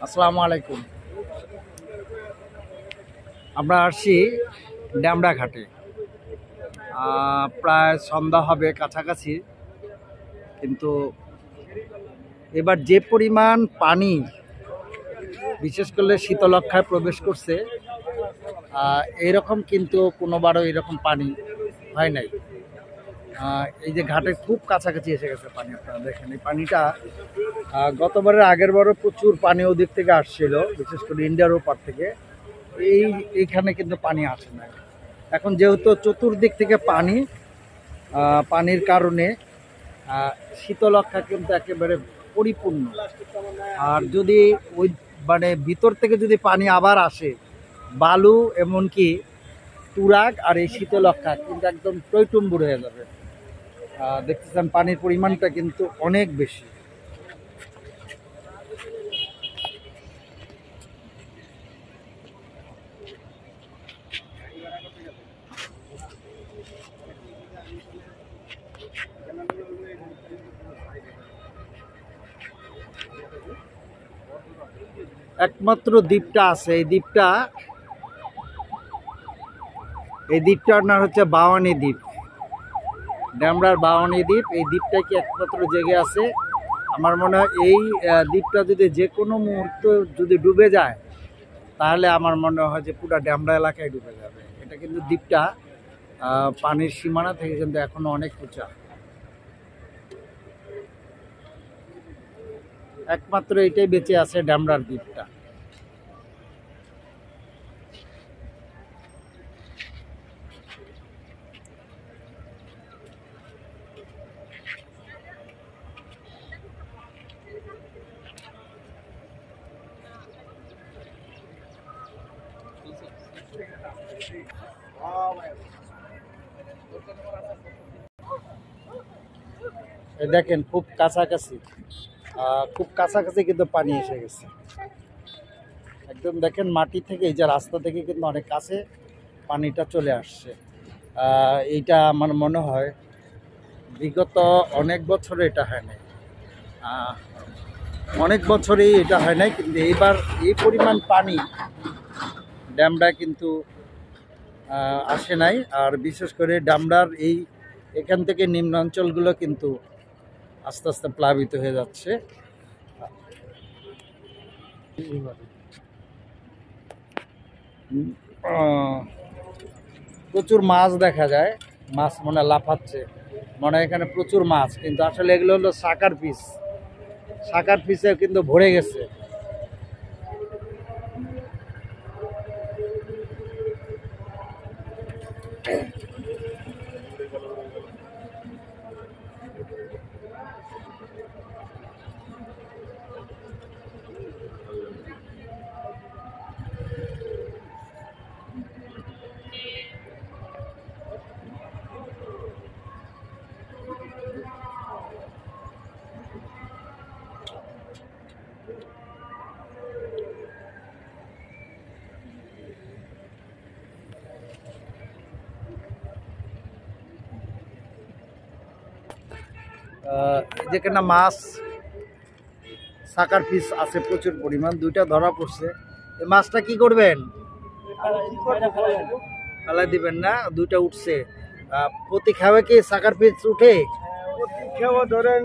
আসসালামু আলাইকুম। আমরা আসছি ড্যামরা ঘাটে। প্রায় সন্ধ্যা হবে কাছাকাছি, কিন্তু এবার যে পরিমাণ পানি বিশেষ করলে শীতলক্ষায় প্রবেশ করছে, এইরকম কিন্তু কোনোবারও এরকম পানি হয় নাই। এই যে ঘাটে খুব কাছাকাছি এসে গেছে পানি, আপনারা দেখেন এই পানিটা গতবারের আগের বারও প্রচুর পানি ওদিক থেকে আসছিল, বিশেষ করে ইন্ডিয়ার ওপার থেকে। এইখানে কিন্তু পানি আসে না এখন, যেহেতু চতুর্দিক থেকে পানির কারণে শীতলক্ষা কিন্তু একেবারে পরিপূর্ণ। আর যদি ওই মানে ভিতর থেকে যদি পানি আবার আসে, বালু এমনকি তুরাগ আর এই শীতলক্ষা কিন্তু একদম টইটুম্বুর হয়ে যাবে। দেখতেছেন পানির পরিমাণটা কিন্তু অনেক বেশি। একমাত্র দ্বীপটা আছে, এই দ্বীপটার নাম হচ্ছে বাওয়ানি দ্বীপ, ড্যামরার বাওয়ানি দ্বীপ। এই দ্বীপটা কি একমাত্র জেগে আছে। আমার মনে হয় এই দ্বীপটা যদি যে কোনো মুহূর্তে যদি ডুবে যায়, তাহলে আমার মনে হয় যে পুরো ড্যামরা এলাকায় ডুবে যাবে। এটা কিন্তু দ্বীপটা পানির সীমানা থেকে কিন্তু এখনো অনেক উঁচা। একমাত্র এটাই বেঁচে আছে, ড্যামরার দ্বীপটা। দেখেন খুব কাছাকাছি কিন্তু পানি এসে গেছে একদম। দেখেন মাটি থেকে, এই যে রাস্তা থেকে কিন্তু অনেক কাছে পানিটা চলে আসছে। এইটা আমার মনে হয় বিগত অনেক বছরে এটা হয় নাই, অনেক বছরেই এটা হয় নাই, কিন্তু এইবার এই পরিমাণ পানি ড্যামরা কিন্তু আসে নাই। আর বিশেষ করে ড্যামরার এখান থেকে নিম্নাঞ্চলগুলো কিন্তু আস্তে আস্তে প্লাবিত হয়ে যাচ্ছে। প্রচুর মাছ দেখা যায়, মাছ মনে লাফাচ্ছে, মনে হয় এখানে প্রচুর মাছ, কিন্তু আসলে এগুলো হলো শাকার পিসে কিন্তু ভরে গেছে। যেখানে মাছ শাকার পিস আছে প্রচুর পরিমাণ, দুইটা ধরা পড়ছে। এই মাছটা কি করবেন? ফালাই দিবেন না? দুইটা উঠছে। প্রতি খাওয়া কি শাকার পিস উঠে? ধরেন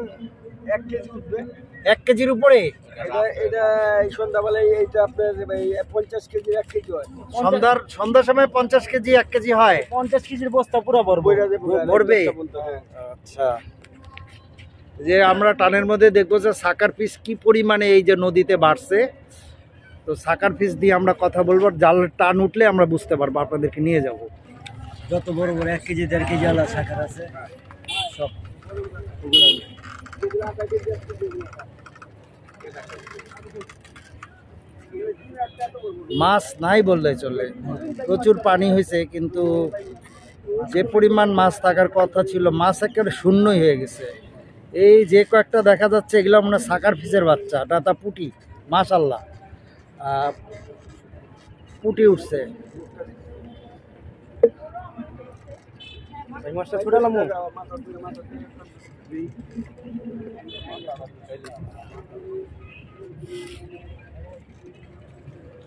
1 কেজি উঠবে। 1 কেজির উপরে? এটা সন্ধ্যাবেলায় এইটা আপনার 50 কেজি 1 কেজি হয়। সন্ধ্যার সময় 50 কেজি 1 কেজি হয়। 50 কেজির বস্তা পুরো ভরবে। আচ্ছা, যে আমরা টানের মধ্যে দেখবো যে শাকার পিস কি পরিমাণে এই যে নদীতে বাড়ছে। তো শাকার পিস দিয়ে আমরা কথা বলবো, জাল টান উঠলে আমরা বুঝতে পারবো, আপনাদেরকে নিয়ে যাব। যত বড় বড় 1 কেজি 1.5 কেজি আলা শাকার আছে সব মাছ নাই বললে চলে, প্রচুর পানি হয়েছে, কিন্তু যে পরিমাণ মাছ থাকার কথা ছিল মাছ একেবারে শূন্যই হয়ে গেছে। এই যে কয়েকটা দেখা যাচ্ছে এগুলো মনে হয় শাকার পিসের বাচ্চা, ডাটা পুঁটি, মাশাআল্লাহ পুঁটি উঠছে।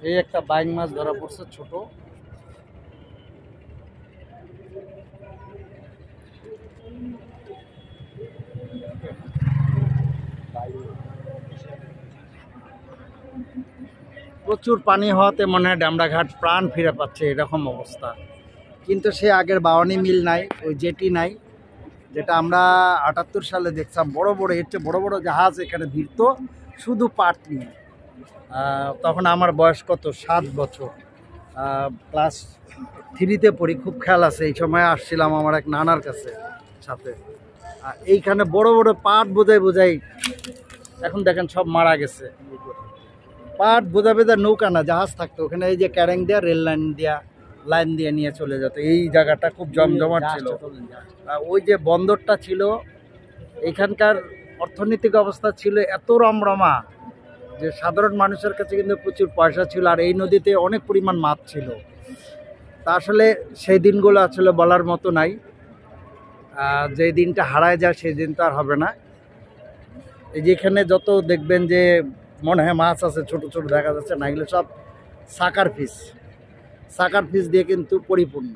এই একটা বাইং মাছ ধরা পড়ছে ছোট। প্রচুর পানি হওয়াতে মনে হয় ডামরাঘাট প্রাণ ফিরে পাচ্ছে এরকম অবস্থা। কিন্তু সে আগের বাওয়ানি মিল নাই, ওই জেটি নাই, যেটা আমরা 78 সালে দেখতাম। বড় বড় এর চেয়ে বড় বড় জাহাজ এখানে ভিড়ত শুধু পাট নিয়ে। তখন আমার বয়স কত, 7 বছর, ক্লাস 3-তে পড়ি। খুব খেয়াল আছে, এই সময় আসছিলাম আমার এক নানার কাছে সাথে। এইখানে বড় বড় পাট বোঝাই বোঝাই, এখন দেখেন সব মারা গেছে। পাট বোঝা বোঝা নৌকা না, জাহাজ থাকতো ওখানে। এই যে ক্যারেং দেওয়া রেল লাইন দিয়ে নিয়ে চলে যেত। এই জায়গাটা খুব জমজমাট ছিল। ওই যে বন্দরটা ছিল, এখানকার অর্থনৈতিক অবস্থা ছিল এত রমরমা যে সাধারণ মানুষের কাছে কিন্তু প্রচুর পয়সা ছিল, আর এই নদীতে অনেক পরিমাণ মাছ ছিল। তা আসলে সেই দিনগুলো আসলে বলার মতো নাই। যে দিনটা হারায় যায় সেই দিন তো আর হবে না। এই যেখানে যত দেখবেন যে মনে হয় মাছ আছে, ছোট ছোট দেখা যাচ্ছে না, এগুলো সব সাকার ফিস দিয়ে কিন্তু পরিপূর্ণ।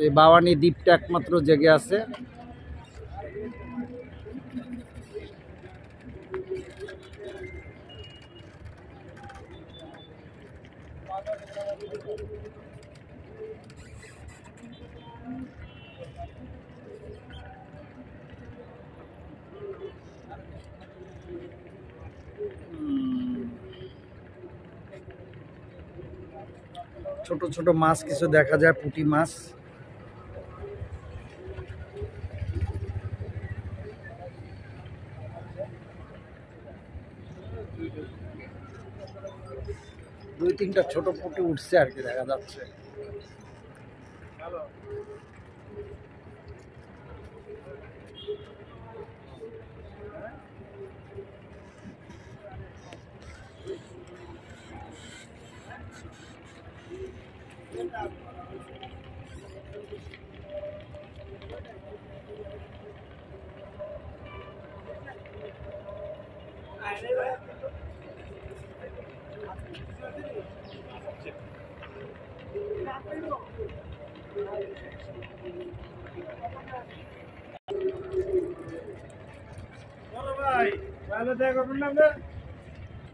এই বাওয়ানি দ্বীপটা একমাত্র জেগে আছে। ছোট ছোট মাছ কিছু দেখা যায়, পুঁটি মাছ। দুই তিনটা ছোট পুঁটি উঠছে আর কি, দেখা যাচ্ছে।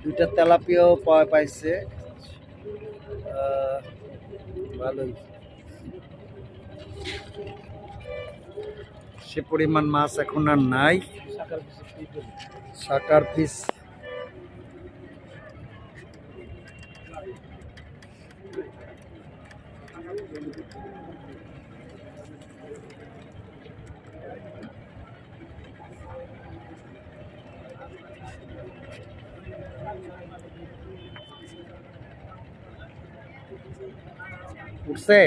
দুইটা তেলাপিয়াও পাইছে, ভালোই। সে পরিমাণ মাছ এখন আর নাই। সাকার পিস উঠছে,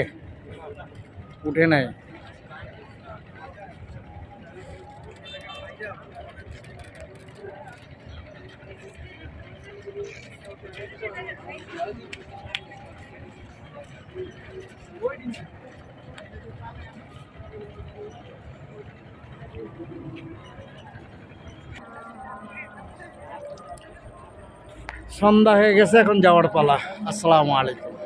উঠে নাই। সন্ধ্যা হয়ে গেছে, এখন যাওয়ার পালা। আসসালামু আলাইকুম।